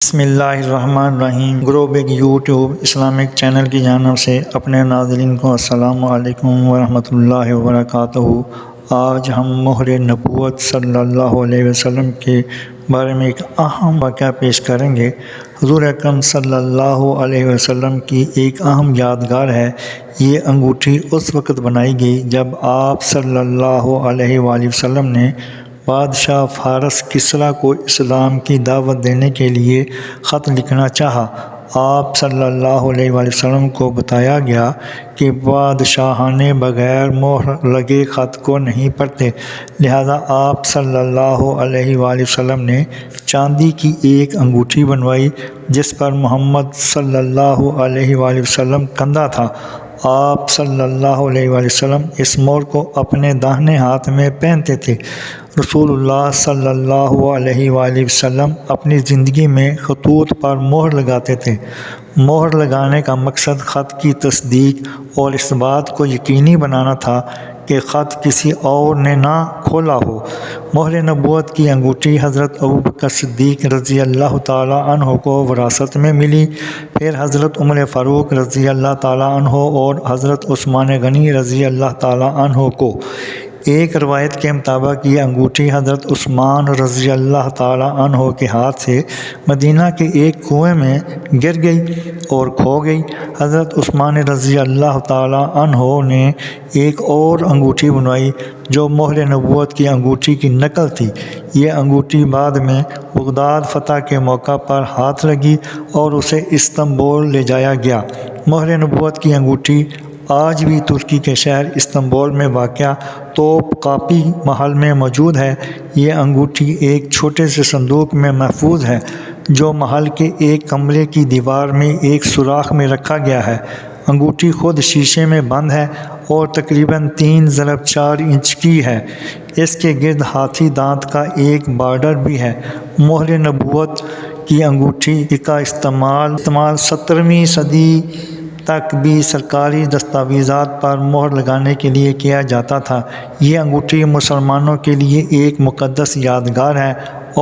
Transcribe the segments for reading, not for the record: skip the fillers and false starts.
بسم اللہ الرحمن الرحیم۔ گروبگ یوٹیوب اسلامک چینل کی جانب سے اپنے ناظرین کو السلام علیکم ورحمۃ اللہ وبرکاتہ۔ آج ہم مہر نبوت صلی اللہ علیہ وسلم کے بارے میں ایک اہم واقعہ پیش کریں گے۔ حضور اکرم صلی اللہ علیہ وسلم کی ایک اہم یادگار ہے۔ یہ انگوٹھی اس وقت بنائی گئی جب آپ صلی اللہ علیہ وآلہ وسلم نے بادشاہ فارس کسریٰ کو اسلام کی دعوت دینے کے لیے خط لکھنا چاہا۔ آپ صلی اللہ علیہ وآلہ وسلم کو بتایا گیا کہ بادشاہان بغیر مہر لگے خط کو نہیں پڑھتے، لہذا آپ صلی اللہ علیہ وآلہ وسلم نے چاندی کی ایک انگوٹھی بنوائی جس پر محمد صلی اللہ علیہ وآلہ وسلم کندہ تھا۔ آپ صلی اللہ علیہ وآلہ وسلم اس مہر کو اپنے داہنے ہاتھ میں پہنتے تھے۔ رسول اللہ صلی اللہ علیہ وآلہ وسلم اپنی زندگی میں خطوط پر مہر لگاتے تھے۔ مہر لگانے کا مقصد خط کی تصدیق اور اس بات کو یقینی بنانا تھا کہ خط کسی اور نے نہ کھولا ہو۔ مہر نبوت کی انگوٹھی حضرت ابوبکر صدیق رضی اللہ تعالیٰ عنہ کو وراثت میں ملی، پھر حضرت عمر فاروق رضی اللہ تعالیٰ عنہ اور حضرت عثمان غنی رضی اللہ تعالیٰ عنہ کو۔ ایک روایت کے مطابق یہ انگوٹھی حضرت عثمان رضی اللہ تعالیٰ عنہ کے ہاتھ سے مدینہ کے ایک کنویں میں گر گئی اور کھو گئی۔ حضرت عثمان رضی اللہ تعالیٰ عنہ نے ایک اور انگوٹھی بنوائی جو مہر نبوت کی انگوٹھی کی نقل تھی۔ یہ انگوٹھی بعد میں بغداد فتح کے موقع پر ہاتھ لگی اور اسے استنبول لے جایا گیا۔ مہر نبوت کی انگوٹھی آج بھی ترکی کے شہر استنبول میں واقع توپ کاپی محل میں موجود ہے۔ یہ انگوٹھی ایک چھوٹے سے صندوق میں محفوظ ہے جو محل کے ایک کمرے کی دیوار میں ایک سوراخ میں رکھا گیا ہے۔ انگوٹھی خود شیشے میں بند ہے اور تقریباً 3.4 انچ کی ہے۔ اس کے گرد ہاتھی دانت کا ایک بارڈر بھی ہے۔ مہر نبوت کی انگوٹھی کا استعمال 17ویں صدی تک بھی سرکاری دستاویزات پر مہر لگانے کے لیے کیا جاتا تھا۔ یہ انگوٹھی مسلمانوں کے لیے ایک مقدس یادگار ہے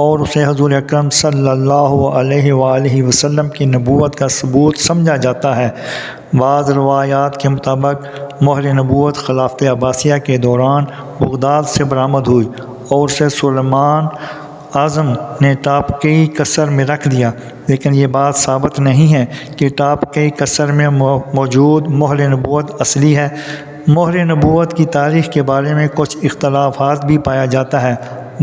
اور اسے حضور اکرم صلی اللہ علیہ وآلہ وسلم کی نبوت کا ثبوت سمجھا جاتا ہے۔ بعض روایات کے مطابق مہر نبوت خلافت عباسیہ کے دوران بغداد سے برآمد ہوئی اور اسے سلیمان اعظم نے ٹاپکئی قصر میں رکھ دیا، لیکن یہ بات ثابت نہیں ہے کہ ٹاپکئی قصر میں موجود مہر نبوت اصلی ہے۔ مہر نبوت کی تاریخ کے بارے میں کچھ اختلافات بھی پایا جاتا ہے۔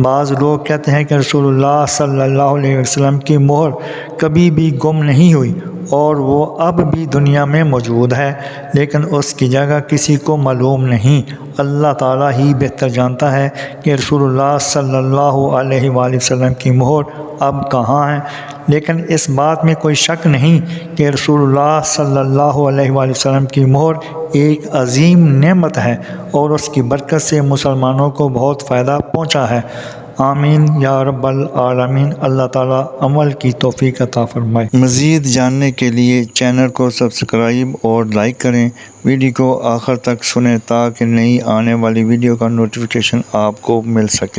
بعض لوگ کہتے ہیں کہ رسول اللہ صلی اللہ علیہ وسلم کی مہر کبھی بھی گم نہیں ہوئی اور وہ اب بھی دنیا میں موجود ہے، لیکن اس کی جگہ کسی کو معلوم نہیں۔ اللہ تعالیٰ ہی بہتر جانتا ہے کہ رسول اللہ صلی اللہ علیہ وآلہ وسلم کی مہر اب کہاں ہے، لیکن اس بات میں کوئی شک نہیں کہ رسول اللہ صلی اللہ علیہ وآلہ وسلم کی مہر ایک عظیم نعمت ہے اور اس کی برکت سے مسلمانوں کو بہت فائدہ پہنچا ہے۔ آمین یا رب العالمین۔ اللہ تعالیٰ عمل کی توفیق عطا فرمائے۔ مزید جاننے کے لیے چینل کو سبسکرائب اور لائک کریں، ویڈیو کو آخر تک سنیں تاکہ نئی آنے والی ویڈیو کا نوٹیفیکیشن آپ کو مل سکے۔